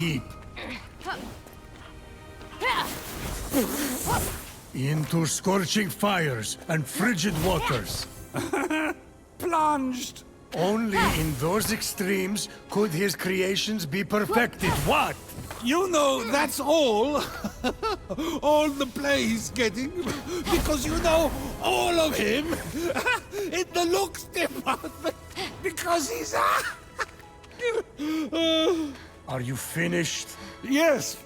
deep into scorching fires and frigid waters. Plunged. Only in those extremes could his creations be perfected. What? You know, that's all. All the play's getting. Because you know all of him. In the looks department. Because he's... Are you finished? Yes.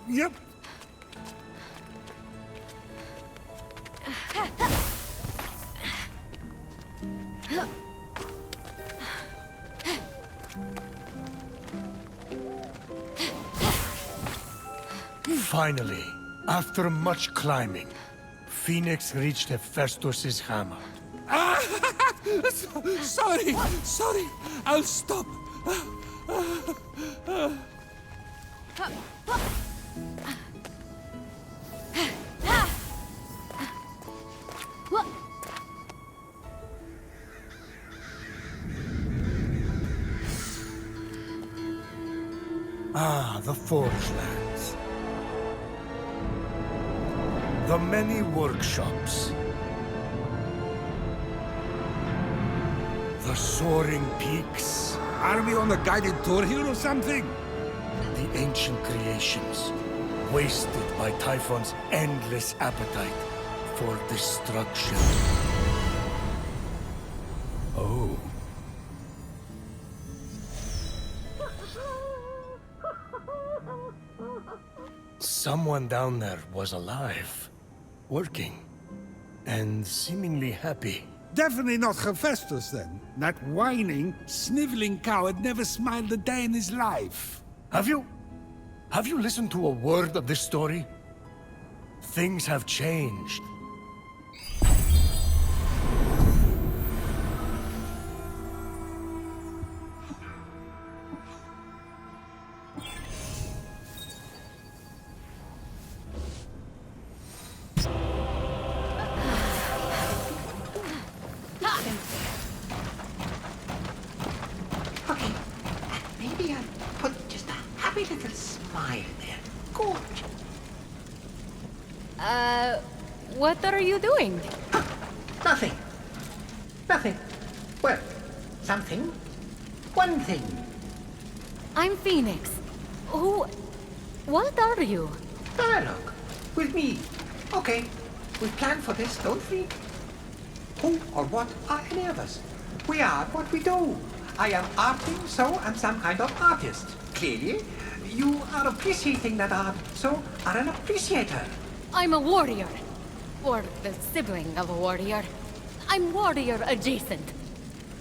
Yep. Finally, after much climbing, Phoenix reached Hephaestus's hammer. Sorry. I'll stop. Ah, the Forge Lands. The many workshops. The soaring peaks. Are we on a guided tour here or something? The ancient creations, wasted by Typhon's endless appetite for destruction. Oh. Someone down there was alive, working, and seemingly happy. Definitely not Hephaestus then. That whining, sniveling coward never smiled a day in his life. Have you listened to a word of this story? Things have changed. Okay, maybe I'll put just a happy little smile there. Gorgeous. What are you doing? Nothing. Nothing. Well, something. One thing. I'm Phoenix. Who... What are you? Dialogue. With me. Okay. We planned for this, don't we? Who or what are any of us? We are what we do. I am arting, so I'm some kind of artist. Clearly, you are appreciating that art, so are an appreciator. I'm a warrior. Or the sibling of a warrior. I'm warrior adjacent.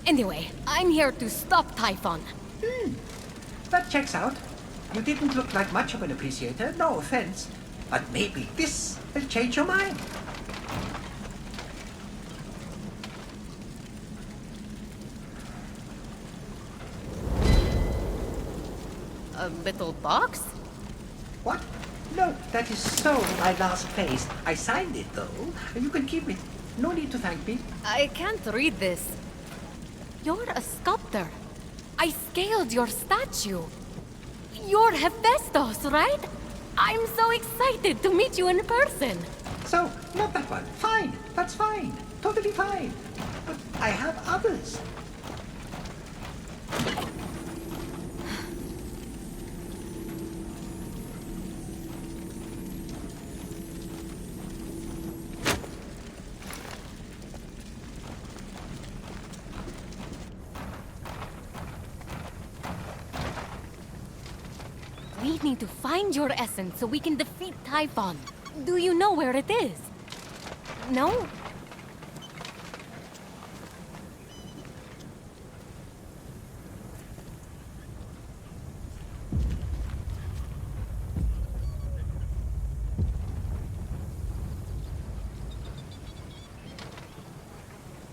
Anyway, I'm here to stop Typhon. That checks out. You didn't look like much of an appreciator, no offense. But maybe this will change your mind. A little box? What? No, that is so my last place. I signed it, though. You can keep it. No need to thank me. I can't read this. You're a sculptor. I scaled your statue. You're Hephaestus, right? I'm so excited to meet you in person. So, not that one. Fine. That's fine. Totally fine. But I have others. We need to find your essence so we can defeat Typhon. Do you know where it is? No?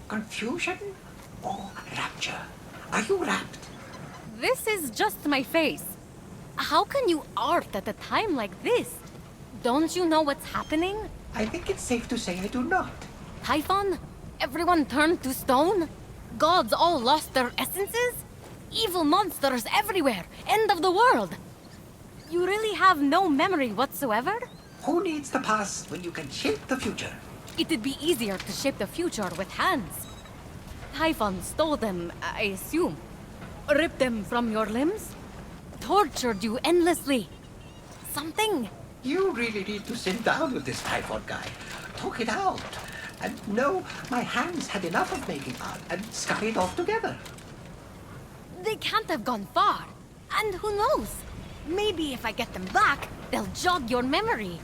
Confusion or rapture? Are you rapt? This is just my face. How can you art at a time like this? Don't you know what's happening? I think it's safe to say I do not. Typhon? Everyone turned to stone? Gods all lost their essences? Evil monsters everywhere! End of the world! You really have no memory whatsoever? Who needs the past when you can shape the future? It'd be easier to shape the future with hands. Typhon stole them, I assume. Ripped them from your limbs? Tortured you endlessly. Something. You really need to sit down with this Typhon guy. Talk it out. And no, my hands had enough of making art and scurried off together. They can't have gone far. And who knows? Maybe if I get them back, they'll jog your memory.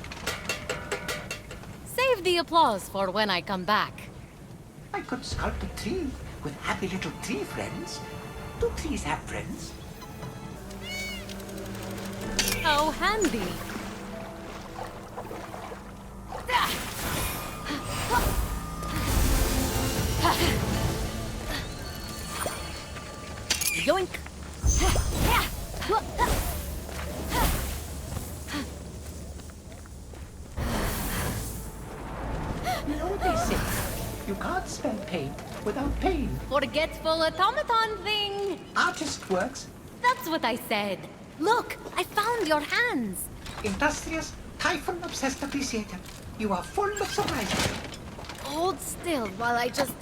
Save the applause for when I come back. I could sculpt a tree with happy little tree friends. Do trees have friends? How handy. Yoink. You know what they say? You can't spell paint without pain. Forgetful automaton thing. Artist works. That's what I said. Look, I found your hands. Industrious, Typhon-obsessed appreciator. You are full of surprises. Hold still while I just...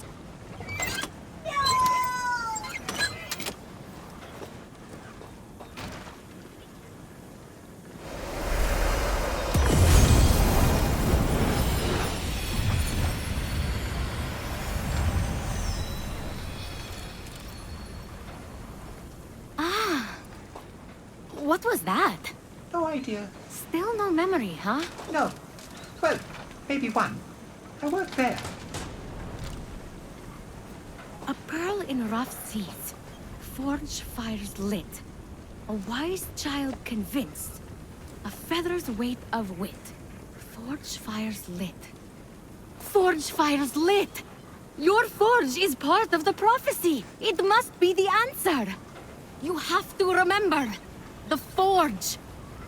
What was that? No idea. Still no memory, huh? No. Well, maybe one. I worked there. A pearl in rough seas. Forge fires lit. A wise child convinced. A feather's weight of wit. Forge fires lit. Forge fires lit! Your forge is part of the prophecy. It must be the answer. You have to remember. The forge.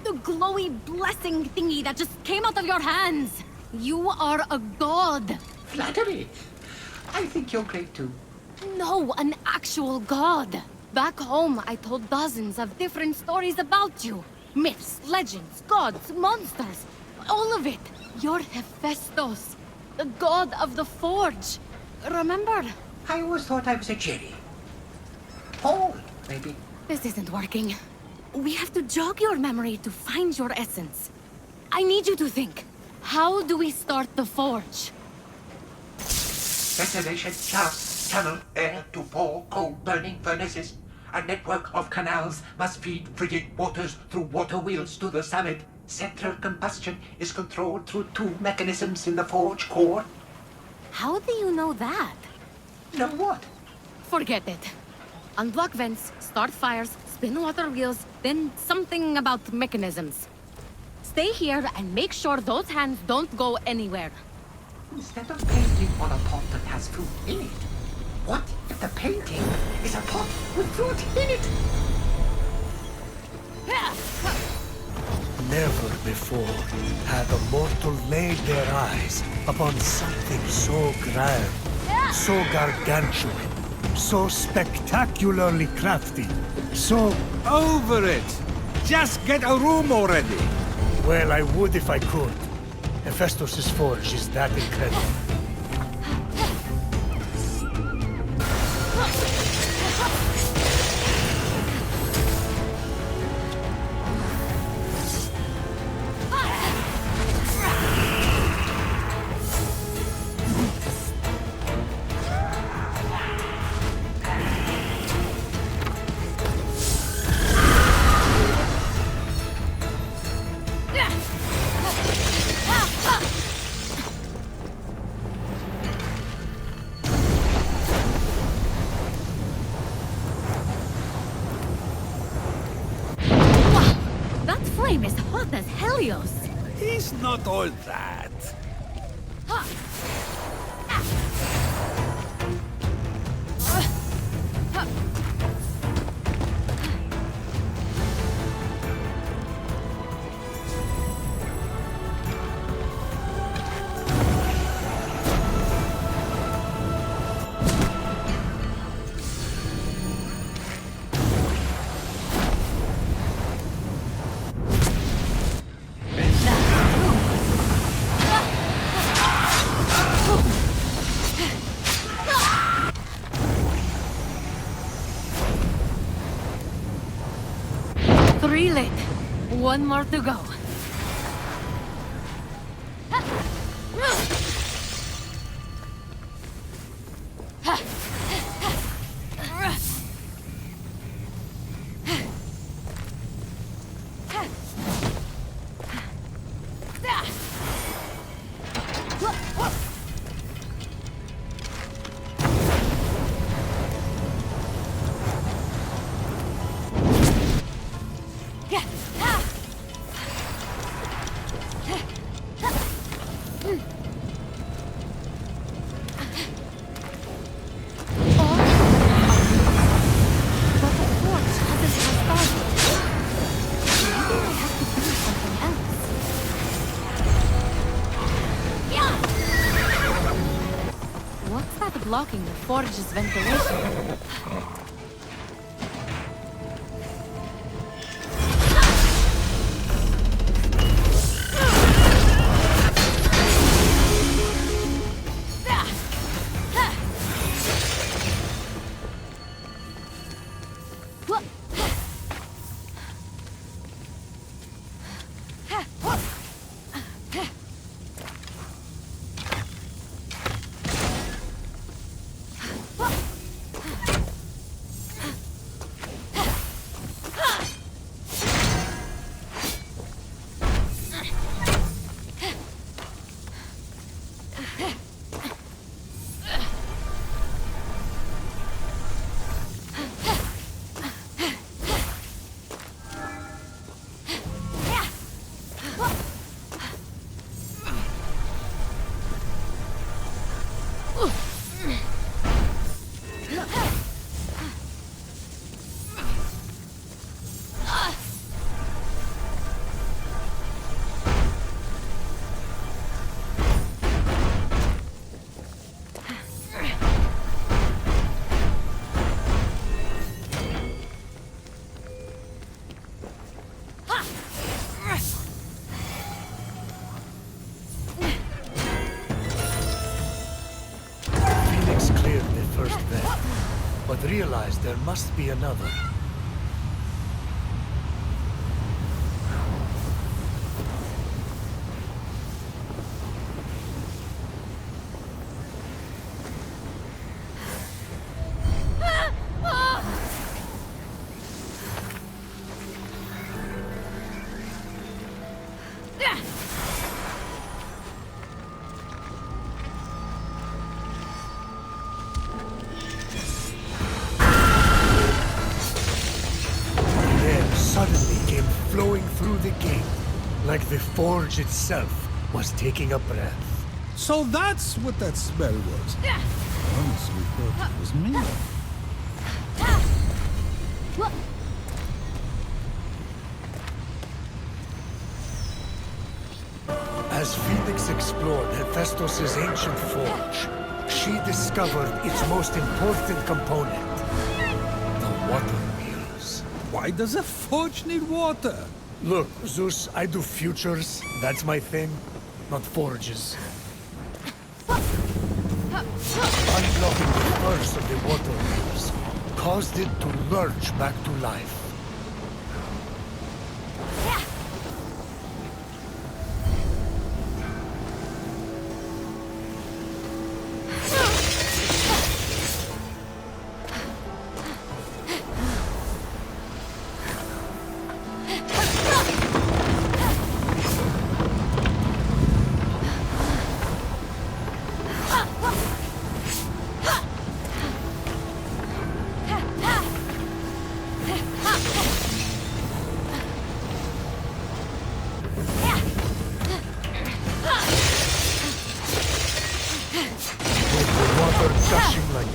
The glowy blessing thingy that just came out of your hands. You are a god. Flattery. I think you're great too. No, an actual god. Back home, I told dozens of different stories about you. Myths, legends, gods, monsters. All of it. You're Hephaestus, the god of the forge. Remember? I always thought I was a Jerry. Paul, maybe. This isn't working. We have to jog your memory to find your essence. I need you to think. How do we start the forge? Ventilation shafts channel air to 4 coal-burning furnaces. A network of canals must feed frigid waters through water wheels to the summit. Central combustion is controlled through 2 mechanisms in the forge core. How do you know that? Know what? Forget it. Unblock vents, start fires, spin water wheels, then something about mechanisms. Stay here and make sure those hands don't go anywhere. Instead of painting on a pot that has fruit in it, what if the painting is a pot with fruit in it? Never before had a mortal laid their eyes upon something so grand, so gargantuan, so spectacularly crafty, so... Over it! Just get a room already! Well, I would if I could. Hephaestus' forge is that incredible. Is hot as Helios. He's not all that. late. One more to go. Blocking the forge's ventilation. But realized there must be another. Like the forge itself was taking a breath. So that's what that smell was. Honestly thought it was me. As Phoenix explored Hephaestus' ancient forge, she discovered its most important component, the water wheels. Why does a forge need water? Look, Zeus, I do futures. That's my thing, not forges. Unblocking the first of the water wheels caused it to lurch back to life.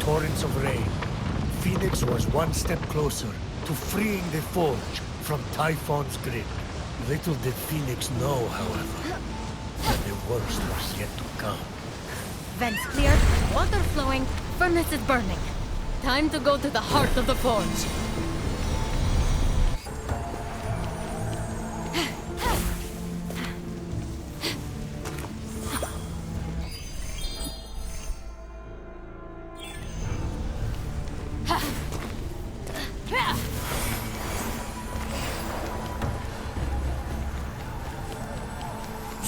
Torrents of rain, Phoenix was one step closer to freeing the forge from Typhon's grip. Little did Phoenix know, however, that the worst was yet to come. Vents cleared, water flowing, furnace is burning. Time to go to the heart of the forge.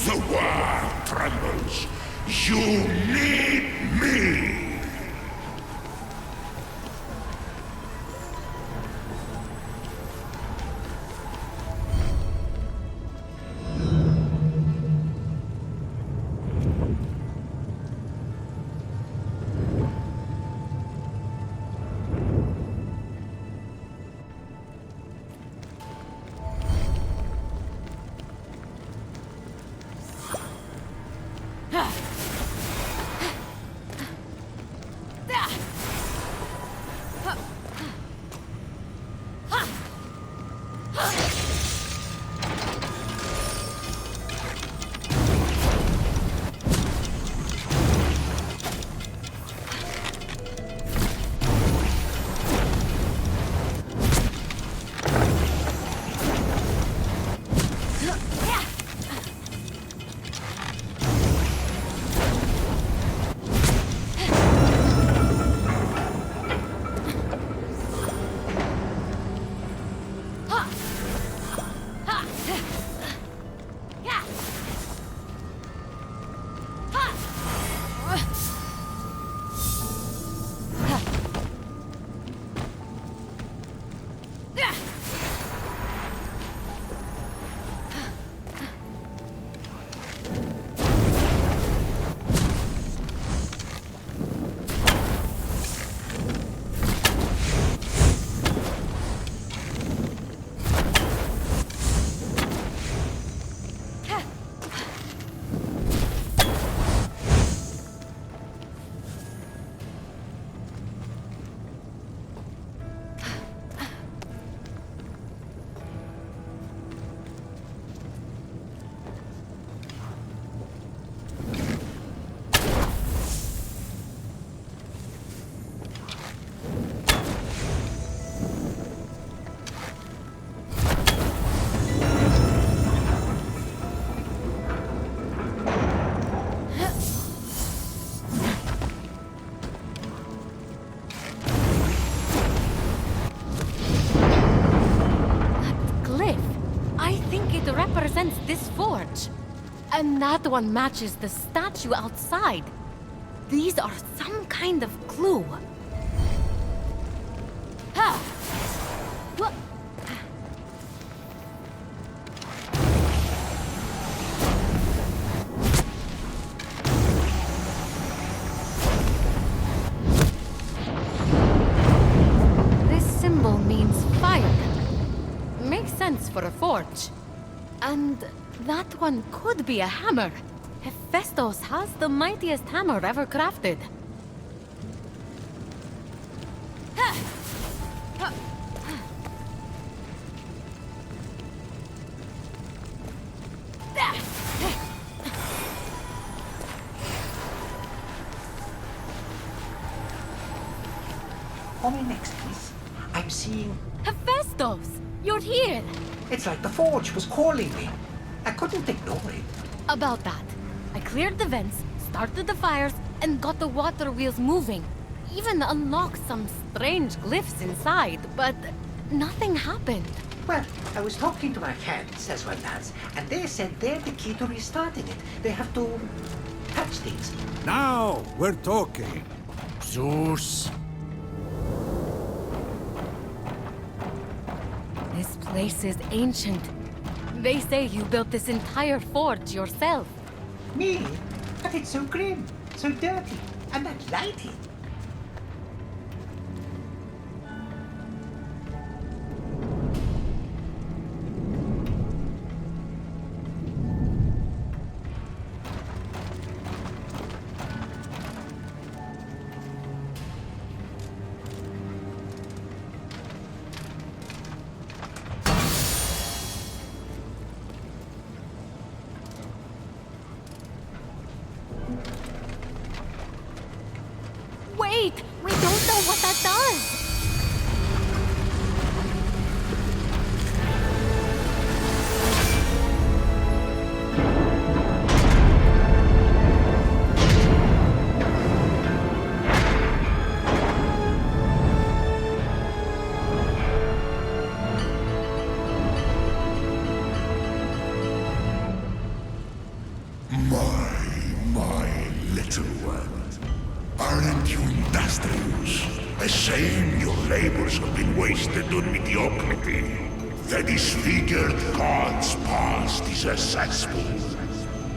The world trembles. You need me. represents this forge. And that one matches the statue outside. These are some kind of clue. Ha! What? This symbol means fire. Makes sense for a forge. And that one could be a hammer. Hephaestus has the mightiest hammer ever crafted. On my next piece, I'm seeing... Hephaestus! You're here! It's like the forge was calling me. I couldn't ignore it. About that. I cleared the vents, started the fires, and got the water wheels moving. Even unlocked some strange glyphs inside, but nothing happened. Well, I was talking to my friends as well as, and they said they're the key to restarting it. They have to touch things. Now we're talking. Zeus. This place is ancient. They say you built this entire forge yourself. Me? But it's so grim, so dirty, and that lighting. illustrious. A shame your labors have been wasted on mediocrity. The disfigured god's past is a cesspool.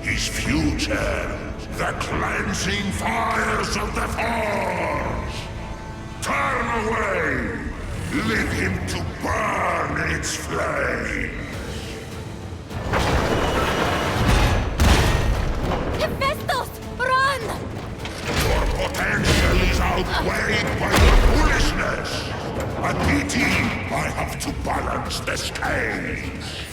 His future, the cleansing fires of the Forge. Turn away! Leave him to burn in its flames! Hephaestus, run! Your potential is outweighed by your foolishness! A pity I have to balance the scales!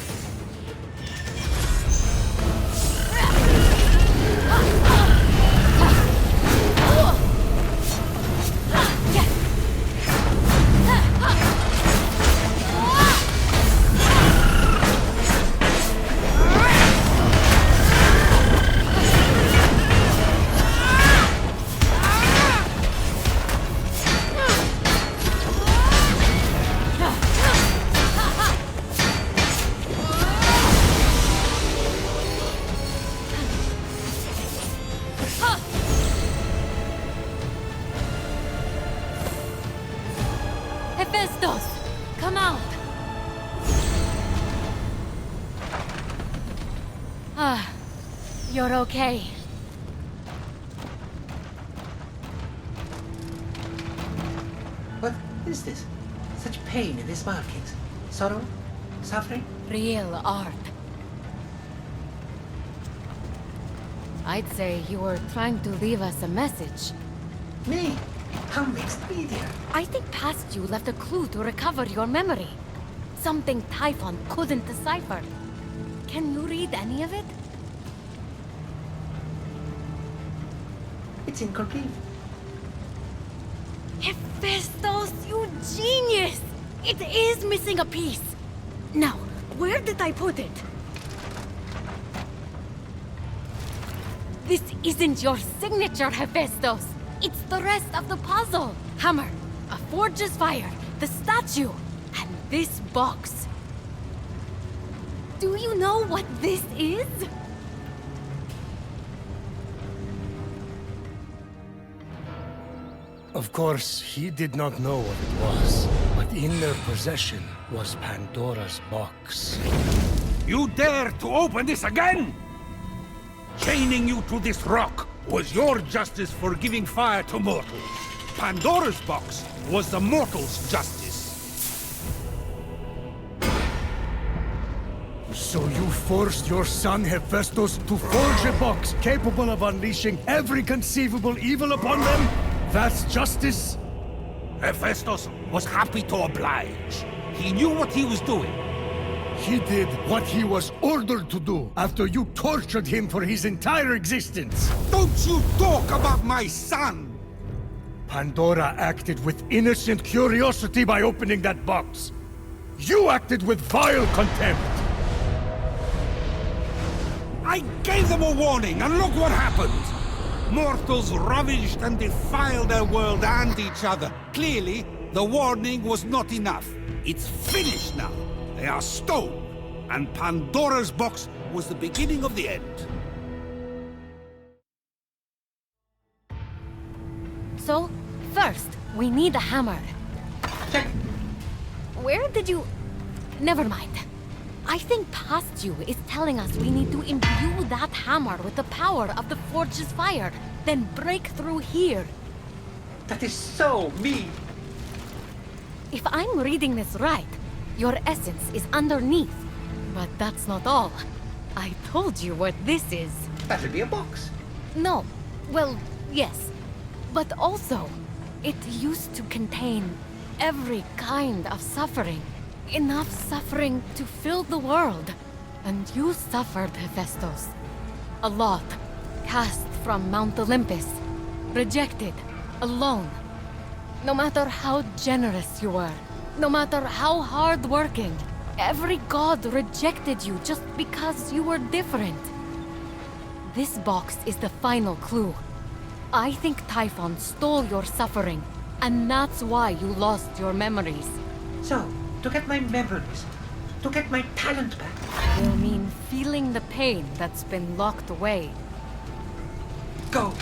Hephaestus, come out! Ah, you're okay. What is this? Such pain in these markings. Sorrow? Suffering? Real art. I'd say you were trying to leave us a message. Me? How mixed media? I think past you left a clue to recover your memory. Something Typhon couldn't decipher. Can you read any of it? It's incomplete. Hephaestus, you genius! It is missing a piece. Now, where did I put it? This isn't your signature, Hephaestus. It's the rest of the puzzle. Hammer, a forge's fire, the statue, and this box. Do you know what this is? Of course, he did not know what it was, but in their possession was Pandora's box. You dare to open this again? Chaining you to this rock was your justice for giving fire to mortals. Pandora's box was the mortals' justice. So you forced your son Hephaestus to forge a box capable of unleashing every conceivable evil upon them? That's justice? Hephaestus was happy to oblige. He knew what he was doing. He did what he was ordered to do after you tortured him for his entire existence. Don't you talk about my son! Pandora acted with innocent curiosity by opening that box. You acted with vile contempt. I gave them a warning, and look what happened! Mortals ravaged and defiled their world and each other. Clearly, the warning was not enough. It's finished now. They are stone. And Pandora's box was the beginning of the end. So, first, we need a hammer. Check. Where did you... Never mind. I think past you is telling us we need to imbue that hammer with the power of the Forge's fire, then break through here. That is so mean. If I'm reading this right, your essence is underneath. But that's not all. I told you what this is. That'll be a box. No. Well, yes. But also, it used to contain every kind of suffering. Enough suffering to fill the world. And you suffered, Hephaestus. A lot. Cast from Mount Olympus. Rejected. Alone. No matter how generous you were. No matter how hard-working. Every god rejected you just because you were different. This box is the final clue. I think Typhon stole your suffering. And that's why you lost your memories. So, to get my memories, to get my talent back. You mean feeling the pain that's been locked away? Go.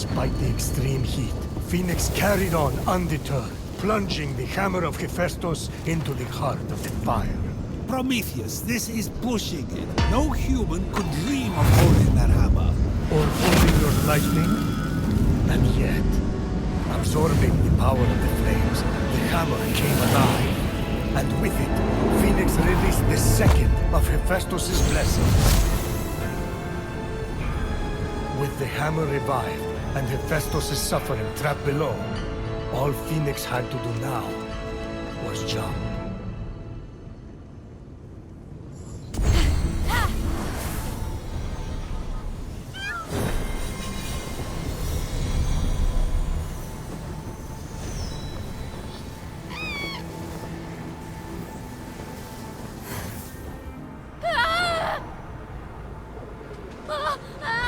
Despite the extreme heat, Phoenix carried on undeterred, plunging the hammer of Hephaestus into the heart of the fire. Prometheus, this is pushing it. No human could dream of holding that hammer. Or holding your lightning? And yet, absorbing the power of the flames, the hammer came alive. And with it, Phoenix released the second of Hephaestus' blessings. With the hammer revived and Hephaestus' suffering trapped below, all Phoenix had to do now was jump. Ah!